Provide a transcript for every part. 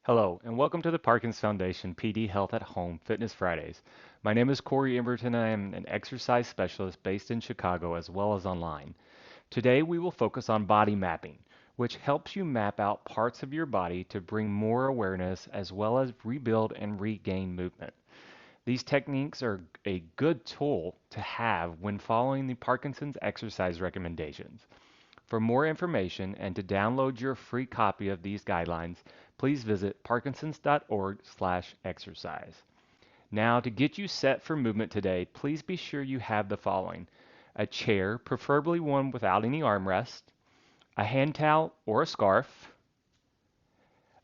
Hello, and welcome to the Parkinson Foundation PD Health at Home Fitness Fridays. My name is Corey Emberton, and I am an exercise specialist based in Chicago as well as online. Today we will focus on body mapping, which helps you map out parts of your body to bring more awareness as well as rebuild and regain movement. These techniques are a good tool to have when following the Parkinson's exercise recommendations. For more information and to download your free copy of these guidelines, please visit parkinsons.org/exercise. Now, to get you set for movement today, please be sure you have the following: a chair, preferably one without any armrest, a hand towel or a scarf.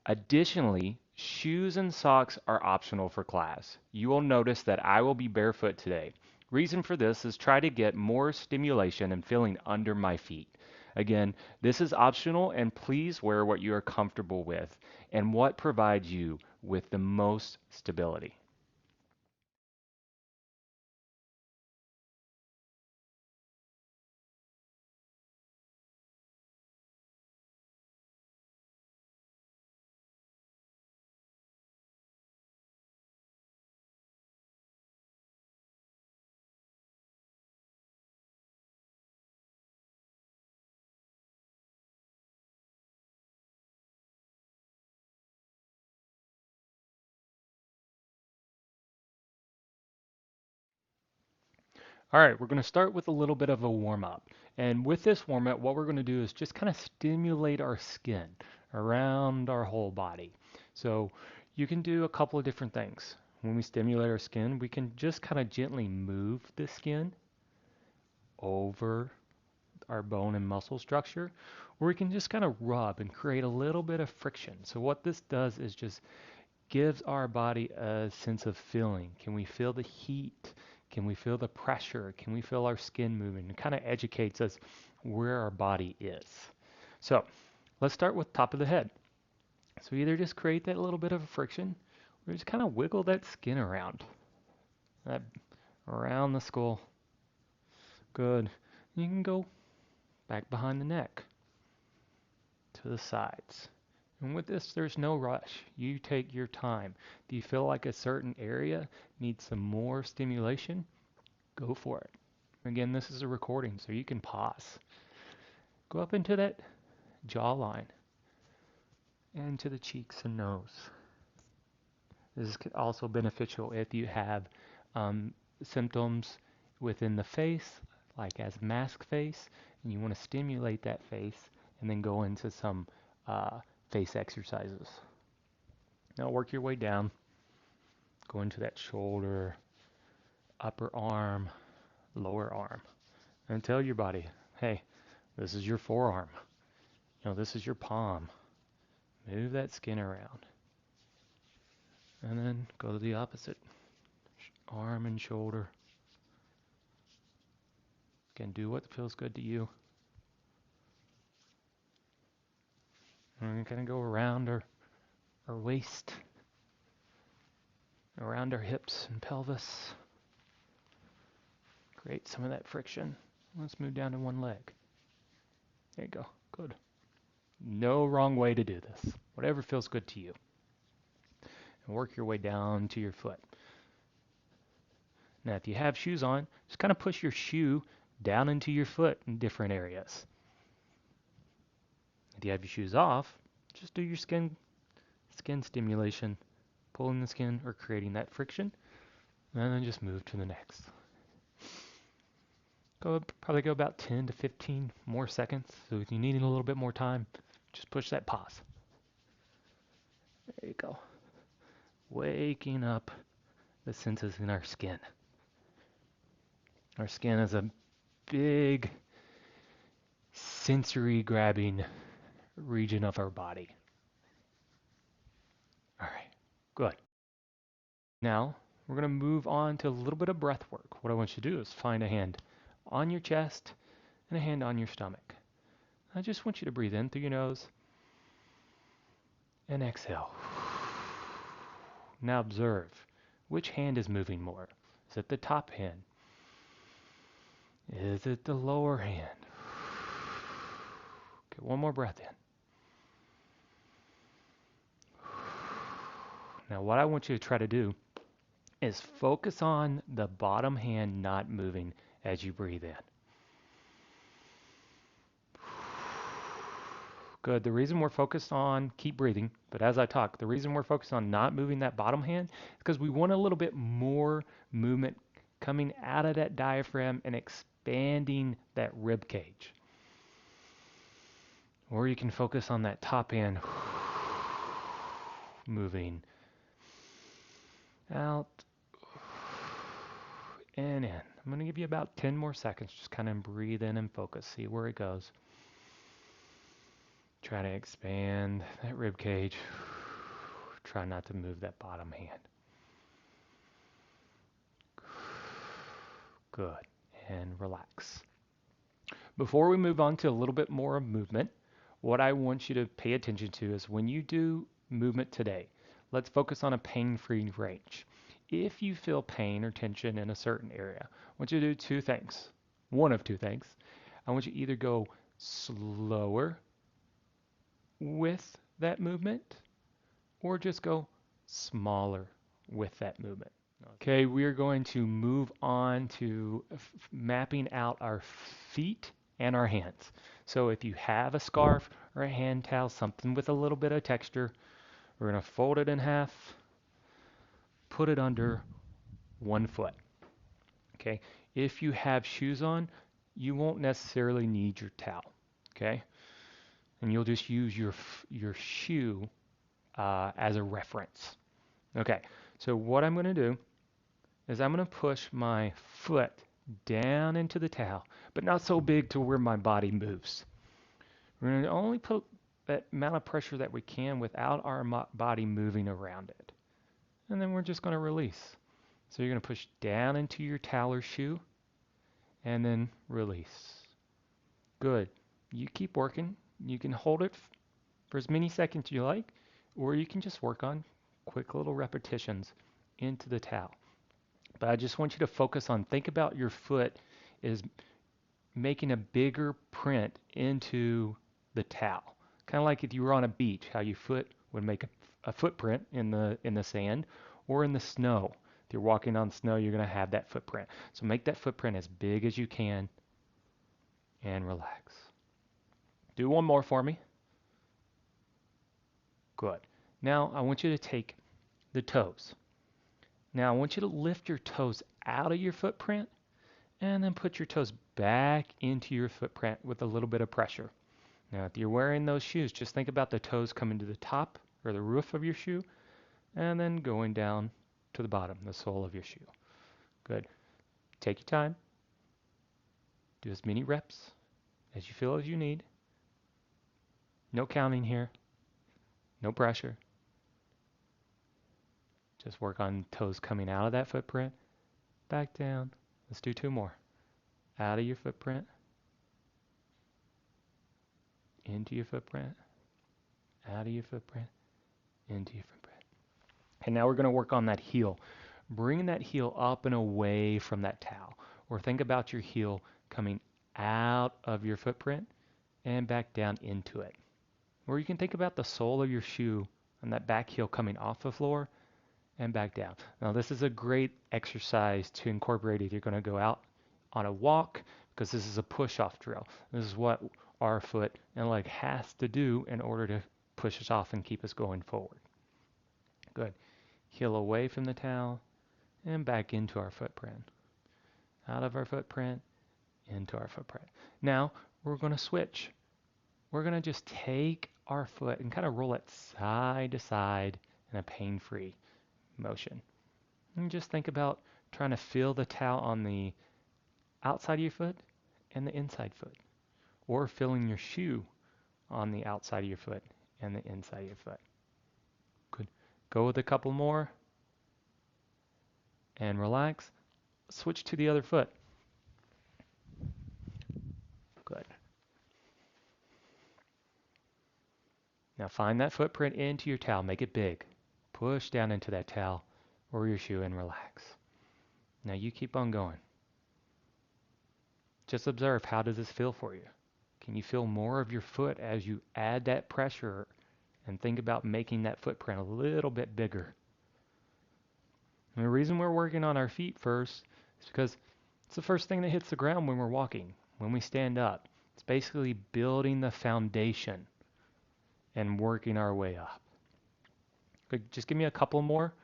Additionally, shoes and socks are optional for class. You will notice that I will be barefoot today. Reason for this is try to get more stimulation and feeling under my feet. Again, this is optional and please wear what you are comfortable with and what provides you with the most stability. All right, we're going to start with a little bit of a warm up. And with this warm up, what we're going to do is just kind of stimulate our skin around our whole body. So you can do a couple of different things. When we stimulate our skin, we can just kind of gently move the skin over our bone and muscle structure, or we can just kind of rub and create a little bit of friction. So what this does is just gives our body a sense of feeling. Can we feel the heat? Can we feel the pressure? Can we feel our skin moving? It kind of educates us where our body is. So let's start with top of the head. So either just create that little bit of a friction or just kind of wiggle that skin around. That around the skull. Good. You can go back behind the neck to the sides. And with this, there's no rush. You take your time. Do you feel like a certain area needs some more stimulation? Go for it. Again, this is a recording, so you can pause. Go up into that jawline and to the cheeks and nose. This is also beneficial if you have symptoms within the face, like as mask face, and you want to stimulate that face and then go into some face exercises. Now work your way down. Go into that shoulder, upper arm, lower arm. And tell your body, hey, this is your forearm. This is your palm. Move that skin around. And then go to the opposite. Arm and shoulder. Again, do what feels good to you. And we kind of go around our waist, around our hips and pelvis. Create some of that friction. Let's move down to one leg. There you go. Good. No wrong way to do this. Whatever feels good to you. And work your way down to your foot. Now, if you have shoes on, just kind of push your shoe down into your foot in different areas. If you have your shoes off, just do your skin stimulation, pulling the skin or creating that friction, and then just move to the next. Probably go about 10 to 15 more seconds. So if you need a little bit more time, just push that pause. There you go. Waking up the senses in our skin. Our skin is a big sensory grabbing region of our body. All right, good. Now we're going to move on to a little bit of breath work. What I want you to do is find a hand on your chest and a hand on your stomach. I just want you to breathe in through your nose and exhale. Now observe which hand is moving more. Is it the top hand? Is it the lower hand? Okay, one more breath in. Now what I want you to try to do is focus on the bottom hand not moving as you breathe in. Good. The reason we're focused on, keep breathing, but as I talk, the reason we're focused on not moving that bottom hand is because we want a little bit more movement coming out of that diaphragm and expanding that rib cage. Or you can focus on that top hand moving out and in. I'm going to give you about 10 more seconds. Just kind of breathe in and focus. See where it goes. Try to expand that rib cage. Try not to move that bottom hand. Good. And relax. Before we move on to a little bit more of movement, what I want you to pay attention to is when you do movement today, let's focus on a pain-free range. If you feel pain or tension in a certain area, I want you to do two things. One of two things. I want you to either go slower with that movement or just go smaller with that movement. Okay, we are going to move on to mapping out our feet and our hands. So if you have a scarf or a hand towel, something with a little bit of texture, we're going to fold it in half, put it under one foot. Okay, if you have shoes on, you won't necessarily need your towel. Okay, and you'll just use your shoe as a reference. Okay, so what I'm going to do is I'm going to push my foot down into the towel, but not so big to where my body moves. We're going to only put that amount of pressure that we can without our body moving around it. And then we're just going to release. So you're going to push down into your towel or shoe and then release. Good. You keep working. You can hold it for as many seconds you like, or you can just work on quick little repetitions into the towel. But I just want you to focus on, think about your foot is making a bigger print into the towel. Kind of like if you were on a beach, how your foot would make a footprint in the sand or in the snow. If you're walking on snow, you're going to have that footprint. So make that footprint as big as you can and relax. Do one more for me. Good. Now I want you to take the toes. Now I want you to lift your toes out of your footprint and then put your toes back into your footprint with a little bit of pressure. Now if you're wearing those shoes, just think about the toes coming to the top or the roof of your shoe and then going down to the bottom, the sole of your shoe. Good. Take your time. Do as many reps as you feel as you need. No counting here. No pressure. Just work on toes coming out of that footprint, back down. Let's do two more. Out of your footprint, into your footprint, out of your footprint, into your footprint. And now we're going to work on that heel. Bring that heel up and away from that towel. Or think about your heel coming out of your footprint and back down into it. Or you can think about the sole of your shoe and that back heel coming off the floor and back down. Now this is a great exercise to incorporate if you're going to go out on a walk, because this is a push-off drill. This is what our foot and leg has to do in order to push us off and keep us going forward. Good. Heel away from the towel and back into our footprint. Out of our footprint, into our footprint. Now we're going to switch. We're going to just take our foot and kind of roll it side to side in a pain-free motion. And just think about trying to feel the towel on the outside of your foot and the inside foot, or feeling your shoe on the outside of your foot and the inside of your foot. Good. Go with a couple more and relax. Switch to the other foot. Good. Now find that footprint into your towel. Make it big. Push down into that towel or your shoe and relax. Now you keep on going. Just observe, how does this feel for you? Can you feel more of your foot as you add that pressure and think about making that footprint a little bit bigger? And the reason we're working on our feet first is because it's the first thing that hits the ground when we're walking, when we stand up. It's basically building the foundation and working our way up. Good, just give me a couple more.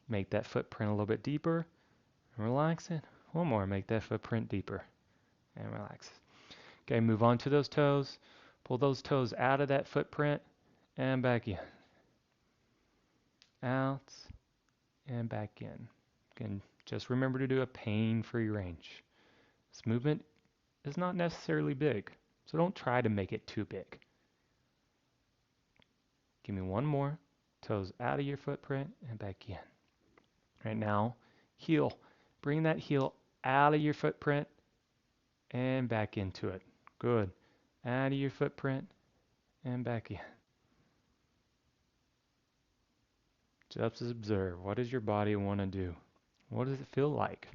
Make that footprint a little bit deeper. Relax it. One more. Make that footprint deeper. And relax. Okay, move on to those toes. Pull those toes out of that footprint and back in. Out and back in. Again, just remember to do a pain-free range. This movement is not necessarily big, so don't try to make it too big. Give me one more. Toes out of your footprint and back in. Right now, heel. Bring that heel out of your footprint and back into it. Good. Out of your footprint and back in. Just observe. What does your body want to do? What does it feel like?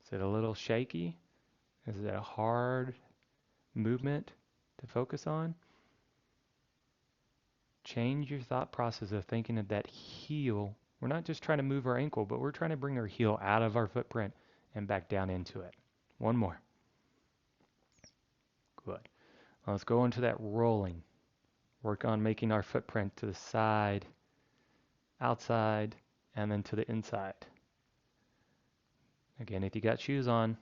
Is it a little shaky? Is it a hard movement to focus on? Change your thought process of thinking of that heel. We're not just trying to move our ankle, but we're trying to bring our heel out of our footprint and back down into it. One more. Good. Now let's go into that rolling. Work on making our footprint to the side, outside, and then to the inside. Again, if you got shoes on,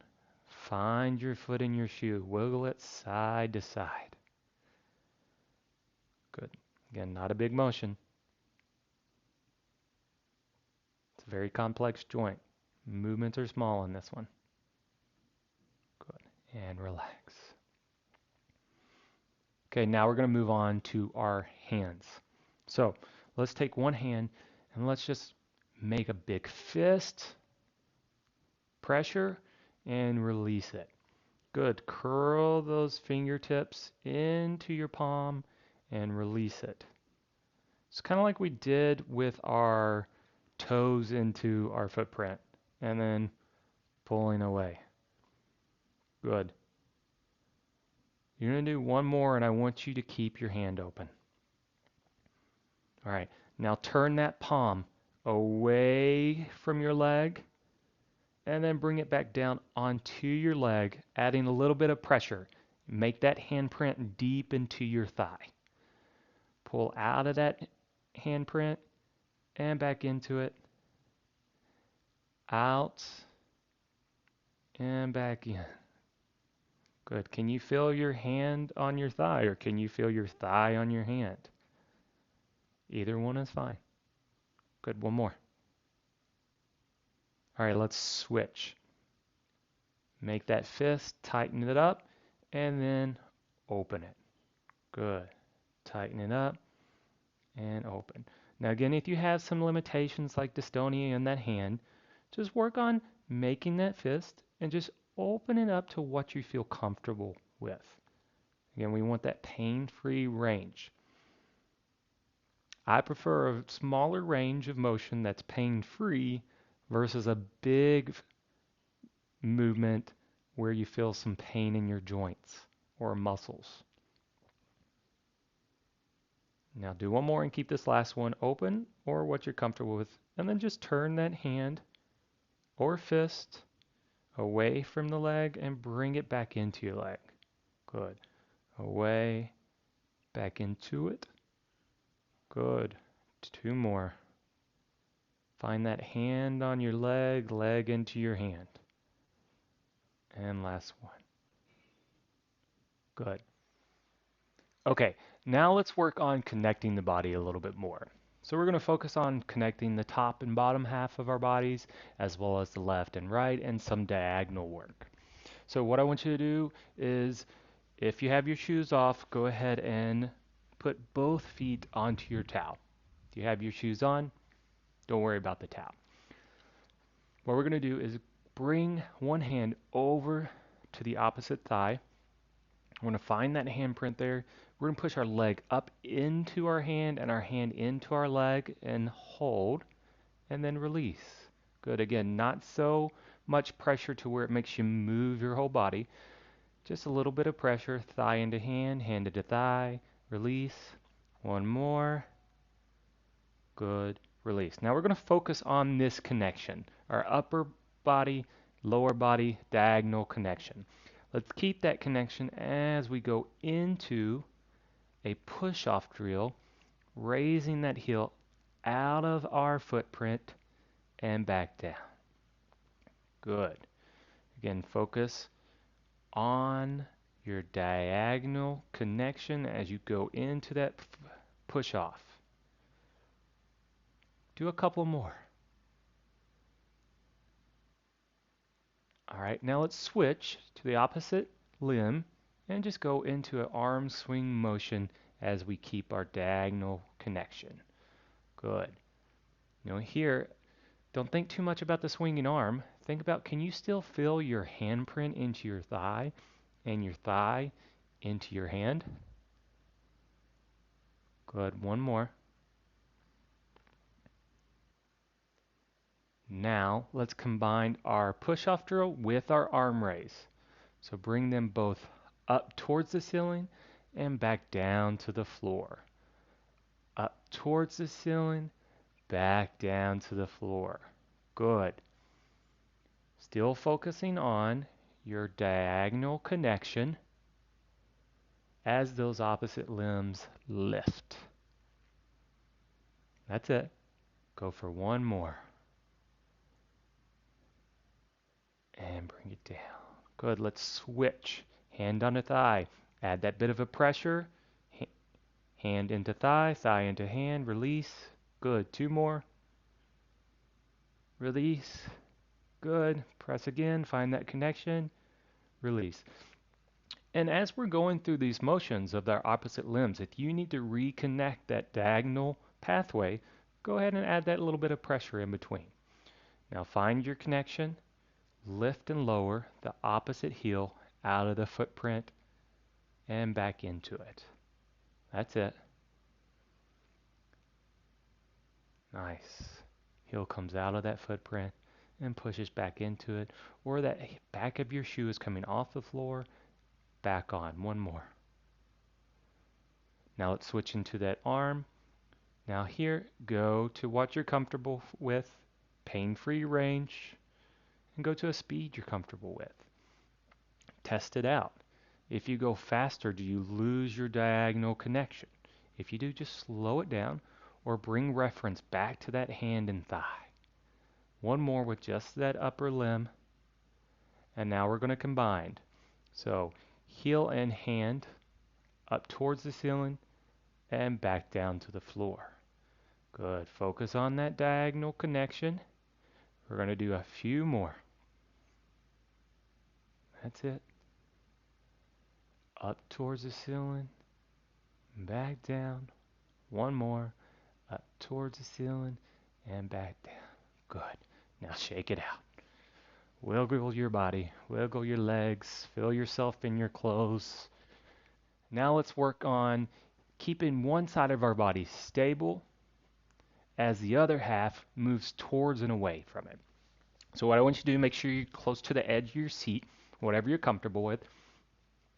find your foot in your shoe. Wiggle it side to side. Good. Again, not a big motion. It's a very complex joint. Movements are small in this one. Good. And relax. Okay, now we're going to move on to our hands. So let's take one hand and let's just make a big fist, pressure, and release it. Good. Curl those fingertips into your palm and release it. It's kind of like we did with our toes into our footprint and then pulling away. Good. You're going to do one more and I want you to keep your hand open. All right. Now turn that palm away from your leg and then bring it back down onto your leg, adding a little bit of pressure. Make that handprint deep into your thigh. Pull out of that handprint and back into it. Out and back in. Good. Can you feel your hand on your thigh or can you feel your thigh on your hand? Either one is fine. Good. One more. All right, let's switch. Make that fist, tighten it up, and then open it. Good. Tighten it up and open. Now again, if you have some limitations like dystonia in that hand, just work on making that fist and just open it up to what you feel comfortable with. Again, we want that pain-free range. I prefer a smaller range of motion that's pain-free versus a big movement where you feel some pain in your joints or muscles. Now do one more and keep this last one open or what you're comfortable with. And then just turn that hand or fist away from the leg and bring it back into your leg. Good. Away, back into it. Good. Two more. Find that hand on your leg, leg into your hand. And last one. Good. Okay, now let's work on connecting the body a little bit more. So we're going to focus on connecting the top and bottom half of our bodies, as well as the left and right, and some diagonal work. So what I want you to do is, if you have your shoes off, go ahead and put both feet onto your towel. If you have your shoes on, don't worry about the towel. What we're going to do is bring one hand over to the opposite thigh. We're going to find that handprint there. We're going to push our leg up into our hand and our hand into our leg and hold and then release. Good. Again, not so much pressure to where it makes you move your whole body. Just a little bit of pressure. Thigh into hand, hand into thigh. Release. One more. Good. release. Now we're going to focus on this connection, our upper body, lower body diagonal connection. Let's keep that connection as we go into a push-off drill, raising that heel out of our footprint and back down. Good. Again, focus on your diagonal connection as you go into that push-off. Do a couple more. All right, now let's switch to the opposite limb and just go into an arm swing motion as we keep our diagonal connection. Good. Here, don't think too much about the swinging arm. Think about, can you still feel your handprint into your thigh and your thigh into your hand? Good. One more. Now, let's combine our push-off drill with our arm raise. So bring them both up towards the ceiling and back down to the floor. Up towards the ceiling, back down to the floor. Good. Still focusing on your diagonal connection as those opposite limbs lift. That's it. Go for one more. And bring it down. Good. Let's switch. Hand on the thigh. Add that bit of a pressure. Hand into thigh, thigh into hand. Release. Good. Two more. Release. Good. Press again. Find that connection. Release. And as we're going through these motions of our opposite limbs, if you need to reconnect that diagonal pathway, go ahead and add that little bit of pressure in between. Now find your connection. Lift and lower the opposite heel out of the footprint and back into it. That's it. Nice. Heel comes out of that footprint and pushes back into it, or that back of your shoe is coming off the floor, back on. One more. Now let's switch into that arm. Now here, go to what you're comfortable with, pain-free range, and go to a speed you're comfortable with. Test it out. If you go faster, do you lose your diagonal connection? If you do, just slow it down or bring reference back to that hand and thigh. One more with just that upper limb. And now we're going to combine. So heel and hand up towards the ceiling and back down to the floor. Good. Focus on that diagonal connection. We're going to do a few more. That's it. Up towards the ceiling, back down. One more. Up towards the ceiling and back down. Good. Now shake it out. Wiggle your body, wiggle your legs, feel yourself in your clothes. Now let's work on keeping one side of our body stable as the other half moves towards and away from it. So what I want you to do, make sure you're close to the edge of your seat, whatever you're comfortable with,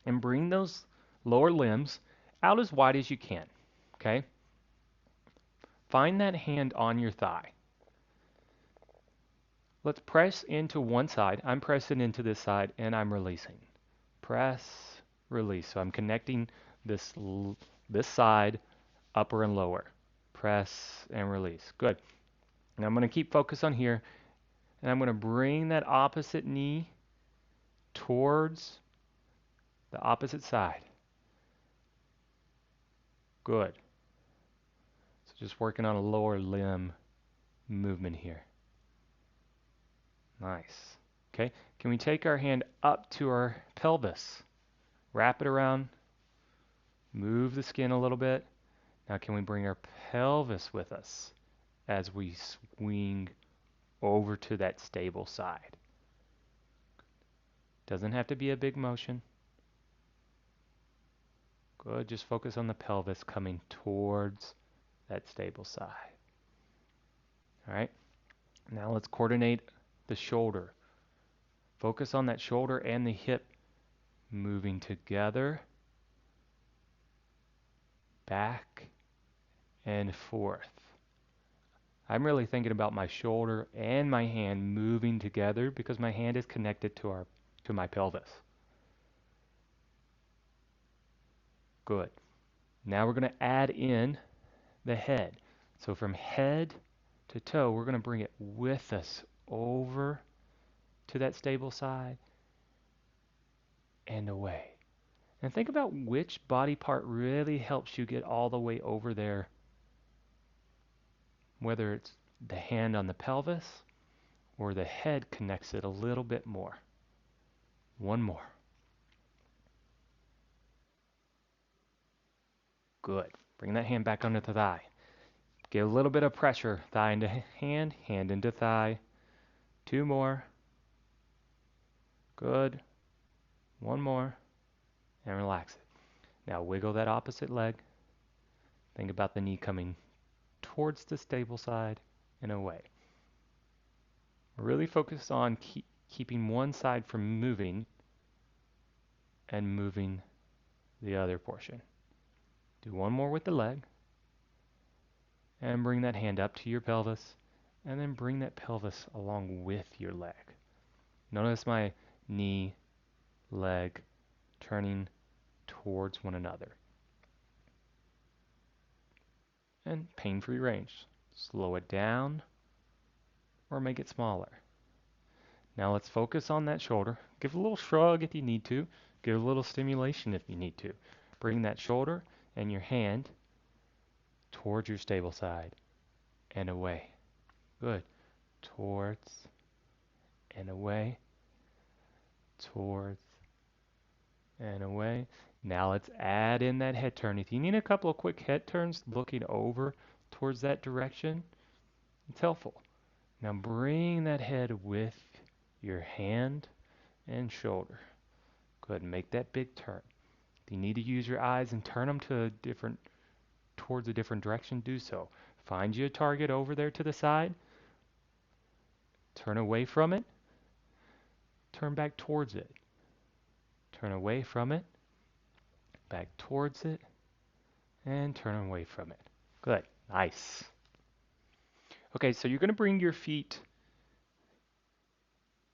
and bring those lower limbs out as wide as you can, okay? Find that hand on your thigh. Let's press into one side. I'm pressing into this side and I'm releasing. Press, release. So I'm connecting this side, upper and lower. Press and release. Good. Now I'm going to keep focus on here, and I'm going to bring that opposite knee towards the opposite side. Good. So just working on a lower limb movement here. Nice. Okay, can we take our hand up to our pelvis? Wrap it around. Move the skin a little bit. Now can we bring our pelvis with us as we swing over to that stable side? Doesn't have to be a big motion. Good, just focus on the pelvis coming towards that stable side. All right, now let's coordinate the shoulder. Focus on that shoulder and the hip moving together, back and forth. I'm really thinking about my shoulder and my hand moving together because my hand is connected to my pelvis. Good. Now we're going to add in the head. So from head to toe, we're going to bring it with us over to that stable side and away. And think about which body part really helps you get all the way over there, whether it's the hand on the pelvis or the head connects it a little bit more. One more. Good. Bring that hand back under the thigh. Give a little bit of pressure. Thigh into hand, hand into thigh. Two more. Good. One more. And relax it. Now wiggle that opposite leg. Think about the knee coming towards the stable side and away. Really focus on keeping one side from moving and moving the other portion. Do one more with the leg. And bring that hand up to your pelvis. And then bring that pelvis along with your leg. Notice my knee, leg turning towards one another. And pain-free range. Slow it down or make it smaller. Now let's focus on that shoulder. Give a little shrug if you need to. Give a little stimulation if you need to. Bring that shoulder and your hand towards your stable side and away. Good. Towards and away. Towards and away. Now let's add in that head turn. If you need a couple of quick head turns looking over towards that direction, it's helpful. Now bring that head with your hand and shoulder. Go ahead and make that big turn. If you need to use your eyes and turn them towards a different direction, do so. Find you a target over there to the side. Turn away from it. Turn back towards it. Turn away from it. Back towards it. And turn away from it. Good. Nice. Okay, so you're going to bring your feet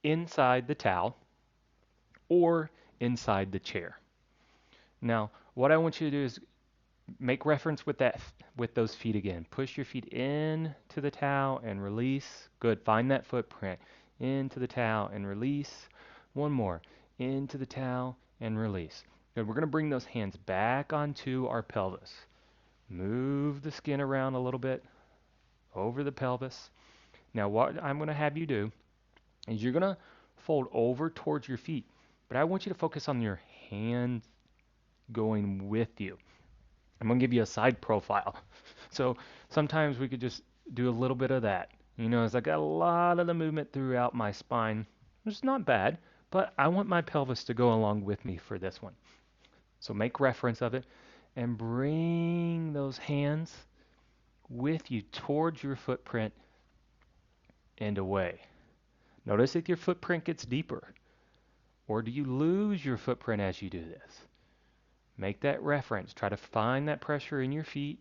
inside the towel or inside the chair. Now, what I want you to do is make reference with those feet again. Push your feet in to the towel and release. Good. Find that footprint. Into the towel and release. One more. Into the towel and release. Good. We're going to bring those hands back onto our pelvis. Move the skin around a little bit over the pelvis. Now what I'm going to have you do is you're going to fold over towards your feet, but I want you to focus on your hands going with you. I'm going to give you a side profile. So sometimes we could just do a little bit of that. As I got a lot of the movement throughout my spine, which is not bad, but I want my pelvis to go along with me for this one. So make reference of it and bring those hands with you towards your footprint and away. Notice if your footprint gets deeper, or do you lose your footprint as you do this? Make that reference. Try to find that pressure in your feet.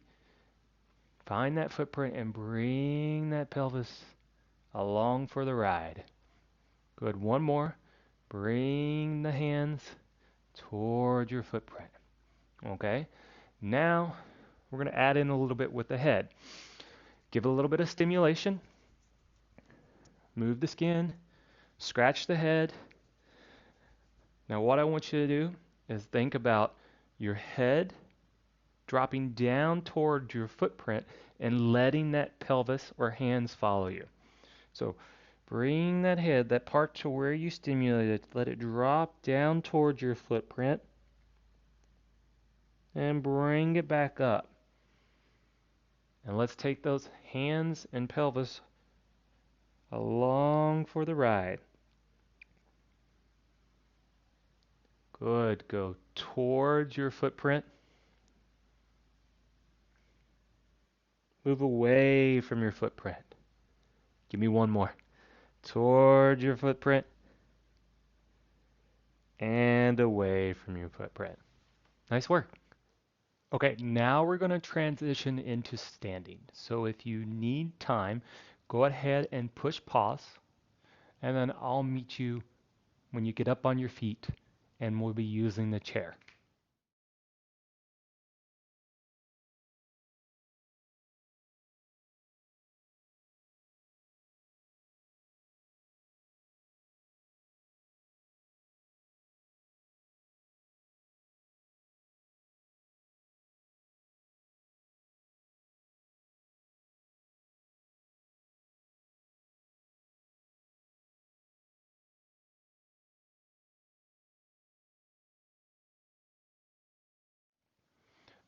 Find that footprint and bring that pelvis along for the ride. Good. One more. Bring the hands toward your footprint. Okay. Now we're going to add in a little bit with the head. Give it a little bit of stimulation. Move the skin. Scratch the head. Now what I want you to do is think about your head dropping down toward your footprint and letting that pelvis or hands follow you. So bring that head, that part to where you stimulate it, let it drop down towards your footprint and bring it back up. And let's take those hands and pelvis along for the ride. Good. Go towards your footprint. Move away from your footprint. Give me one more. Towards your footprint and away from your footprint. Nice work. Okay, now we're going to transition into standing. So if you need time, go ahead and push pause, and then I'll meet you when you get up on your feet, and we'll be using the chair.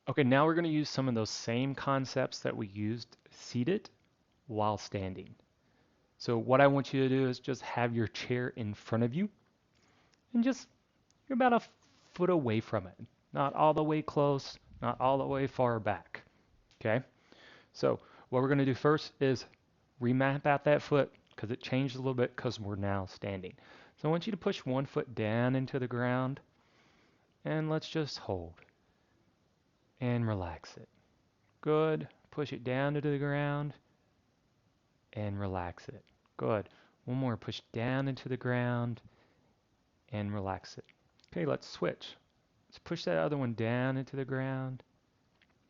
Okay, now we're going to use some of those same concepts that we used seated while standing. So what I want you to do is just have your chair in front of you and just you're about a foot away from it. Not all the way close, not all the way far back. Okay? So what we're going to do first is remap out that foot because it changed a little bit because we're now standing. So I want you to push one foot down into the ground and let's just hold and relax it. Good. Push it down into the ground and relax it. Good. One more. Push down into the ground and relax it. Okay, let's switch. Let's push that other one down into the ground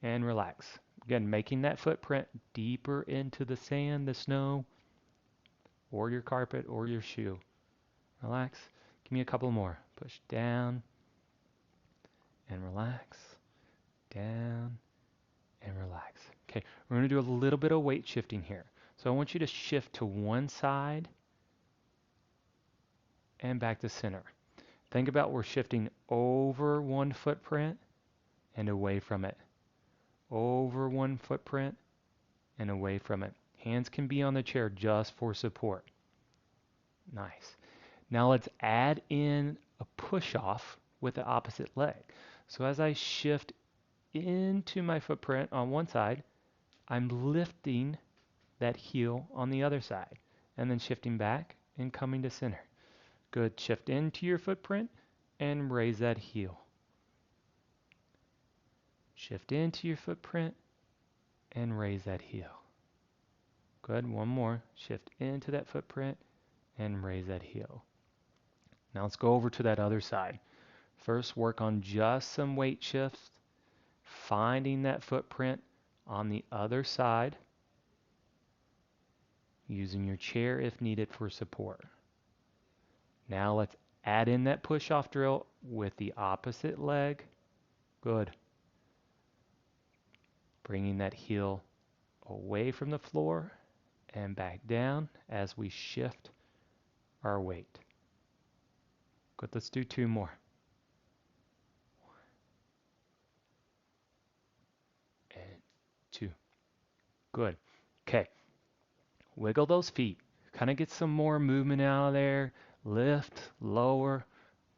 and relax. Again, making that footprint deeper into the sand, the snow, or your carpet or your shoe. Relax. Give me a couple more. Push down and relax. Down and relax. Okay, we're going to do a little bit of weight shifting here. So I want you to shift to one side and back to center. Think about we're shifting over one footprint and away from it. Over one footprint and away from it. Hands can be on the chair just for support. Nice. Now let's add in a push off with the opposite leg. So as I shift into my footprint on one side, I'm lifting that heel on the other side and then shifting back and coming to center. Good. Shift into your footprint and raise that heel. Shift into your footprint and raise that heel. Good. One more. Shift into that footprint and raise that heel. Now let's go over to that other side. First, work on just some weight shifts, finding that footprint on the other side, using your chair if needed for support. Now let's add in that push-off drill with the opposite leg. Good. Bringing that heel away from the floor and back down as we shift our weight. Good, let's do two more. And two. Good. Okay. Wiggle those feet. Kind of get some more movement out of there. Lift, lower,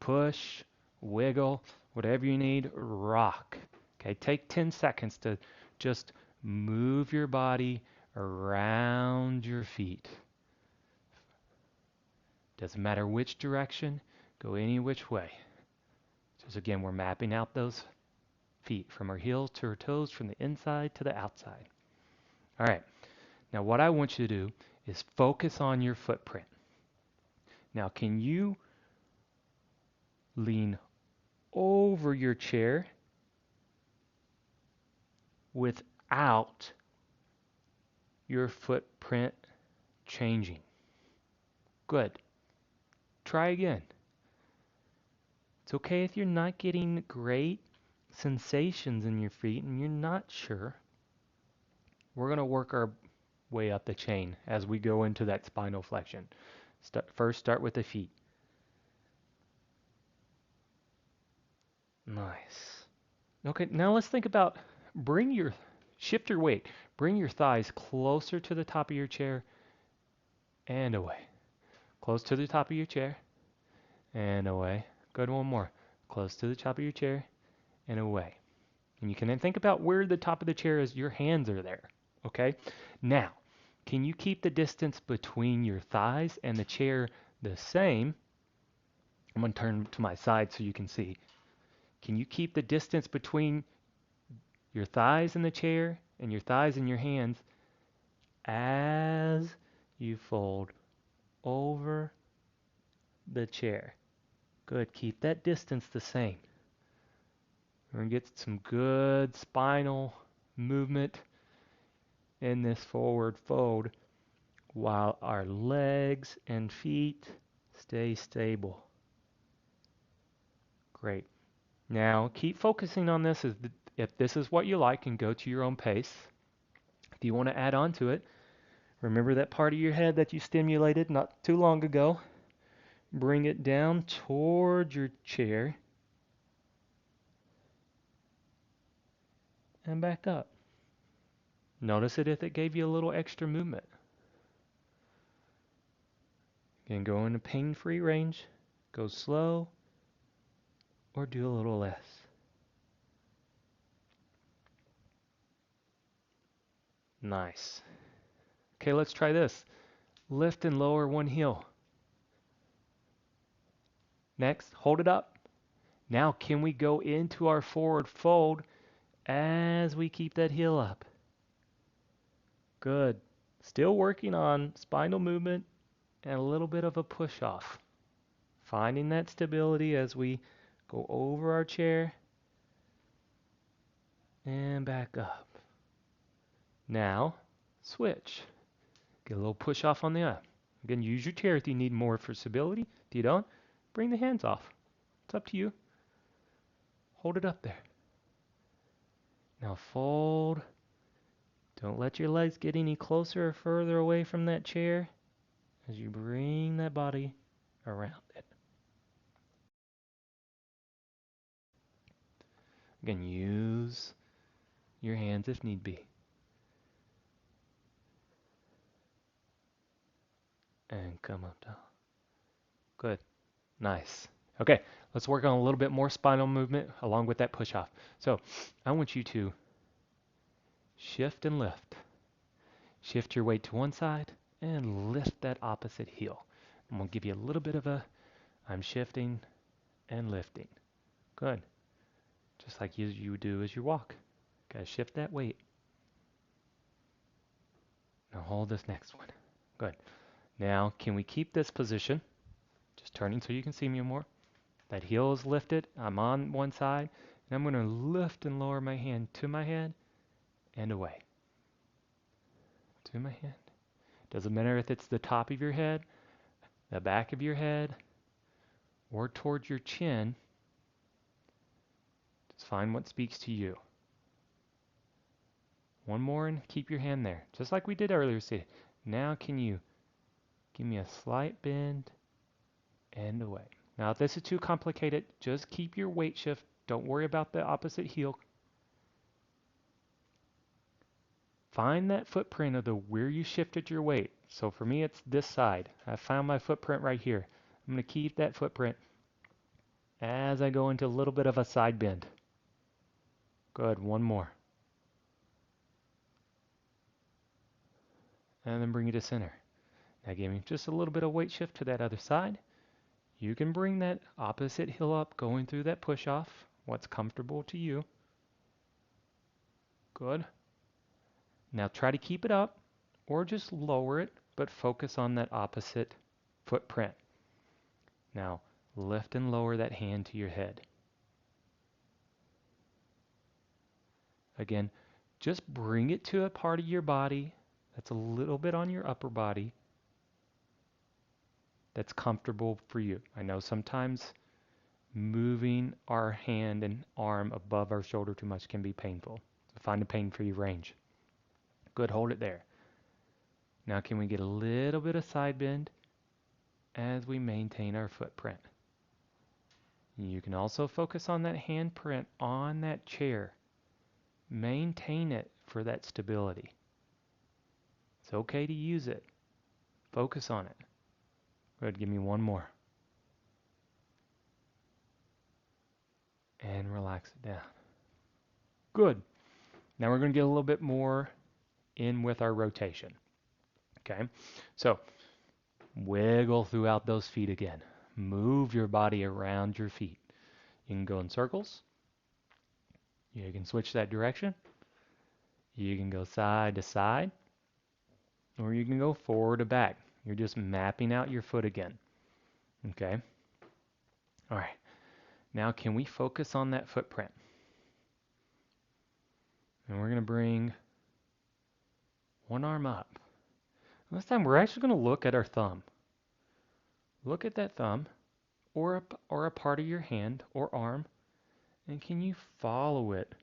push, wiggle, whatever you need. Rock. Okay, take 10 seconds to just move your body around your feet. Doesn't matter which direction, go any which way. So again, we're mapping out those feet from our heels to our toes, from the inside to the outside. All right, now what I want you to do is focus on your footprint. Now, can you lean over your chair without your footprint changing? Good. Try again. It's okay if you're not getting great sensations in your feet and you're not sure. We're going to work our way up the chain as we go into that spinal flexion. First, start with the feet. Nice. Okay, now let's think about shift your weight. Bring your thighs closer to the top of your chair and away. Close to the top of your chair and away. Good, one more. Close to the top of your chair and away. And you can then think about where the top of the chair is. Your hands are there. Okay? Now, can you keep the distance between your thighs and the chair the same? I'm going to turn to my side so you can see. Can you keep the distance between your thighs in the chair and your thighs in your hands as you fold over the chair. Good. Keep that distance the same. We're going to get some good spinal movement in this forward fold while our legs and feet stay stable. Great. Now keep focusing on this if this is what you like, and go to your own pace. If you want to add on to it, remember that part of your head that you stimulated not too long ago. Bring it down toward your chair and back up. Notice it if it gave you a little extra movement. Again, go in a pain-free range. Go slow or do a little less. Nice. Okay, let's try this. Lift and lower one heel. Next, hold it up. Now, can we go into our forward fold as we keep that heel up? Good. Still working on spinal movement and a little bit of a push off. Finding that stability as we go over our chair and back up. Now, switch. Get a little push off on the up. Again, use your chair if you need more for stability. If you don't, bring the hands off. It's up to you. Hold it up there. Now fold. Don't let your legs get any closer or further away from that chair as you bring that body around it. Again, use your hands if need be. And come up down. Good. Nice. Okay, let's work on a little bit more spinal movement along with that push off. So I want you to shift and lift. Shift your weight to one side and lift that opposite heel. I'm going to give you a little bit of a I'm shifting and lifting. Good. Just like you do as you walk. Gotta shift that weight. Now hold this next one. Good. Now, can we keep this position? Just turning so you can see me more. That heel is lifted. I'm on one side. And I'm going to lift and lower my hand to my head and away. To my hand. Doesn't matter if it's the top of your head, the back of your head, or towards your chin. Just find what speaks to you. One more and keep your hand there. Just like we did earlier. See, now can you give me a slight bend and away. Now if this is too complicated, just keep your weight shift. Don't worry about the opposite heel. Find that footprint of where you shifted your weight. So for me, it's this side. I found my footprint right here. I'm going to keep that footprint as I go into a little bit of a side bend. Good. One more. And then bring it to center. Now give me just a little bit of weight shift to that other side. You can bring that opposite heel up, going through that push off. What's comfortable to you. Good. Now try to keep it up or just lower it, but focus on that opposite footprint. Now lift and lower that hand to your head. Again, just bring it to a part of your body that's a little bit on your upper body that's comfortable for you. I know sometimes moving our hand and arm above our shoulder too much can be painful. So find a pain-free range. Good, hold it there. Now can we get a little bit of side bend as we maintain our footprint? You can also focus on that handprint on that chair. Maintain it for that stability. It's okay to use it. Focus on it. Good, give me one more. And relax it down. Good. Now we're going to get a little bit more in with our rotation. Okay, so wiggle throughout those feet again. Move your body around your feet. You can go in circles, You can switch that direction. You can go side to side, or you can go forward to back. You're just mapping out your foot again. Okay? All right. Now, can we focus on that footprint? And we're going to bring one arm up. This time, we're actually going to look at our thumb. Look at that thumb, or a part of your hand or arm, and can you follow it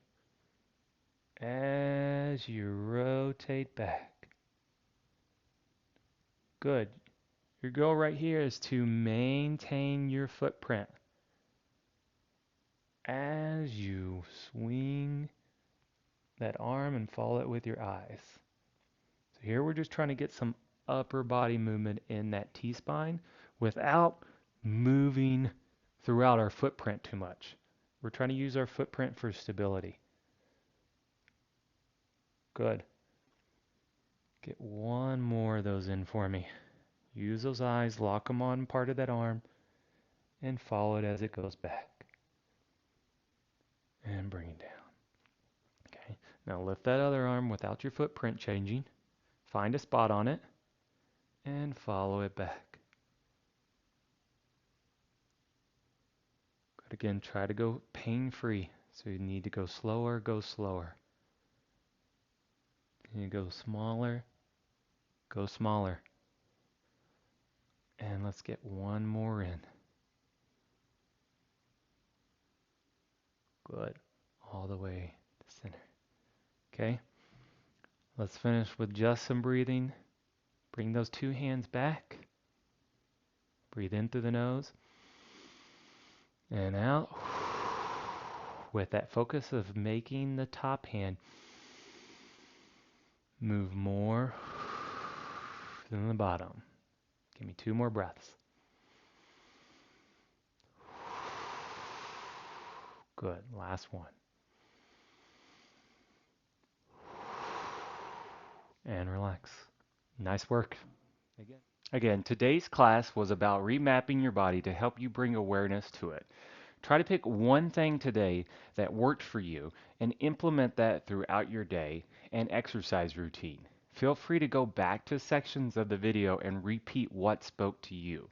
as you rotate back? Good. Your goal right here is to maintain your footprint as you swing that arm and follow it with your eyes. So here we're just trying to get some upper body movement in that T-spine without moving throughout our footprint too much. We're trying to use our footprint for stability. Good. Get one more of those in for me. Use those eyes, lock them on part of that arm, and follow it as it goes back. And bring it down. Okay. Now lift that other arm without your footprint changing. Find a spot on it, and follow it back. Good. Again, try to go pain-free. So you need to go slower, go slower. And you go smaller, go smaller. And let's get one more in. Good. All the way to center. Okay. Let's finish with just some breathing. Bring those two hands back. Breathe in through the nose. And out. With that focus of making the top hand move more than the bottom. Give me 2 more breaths. Good. Last one. And relax. Nice work. Again, today's class was about remapping your body to help you bring awareness to it. Try to pick one thing today that worked for you and implement that throughout your day and exercise routine. Feel free to go back to sections of the video and repeat what spoke to you.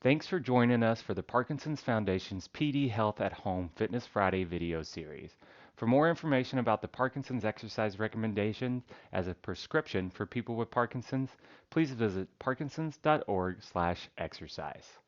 Thanks for joining us for the Parkinson's Foundation's PD Health at Home Fitness Friday video series. For more information about the Parkinson's exercise recommendations as a prescription for people with Parkinson's, please visit parkinsons.org/exercise.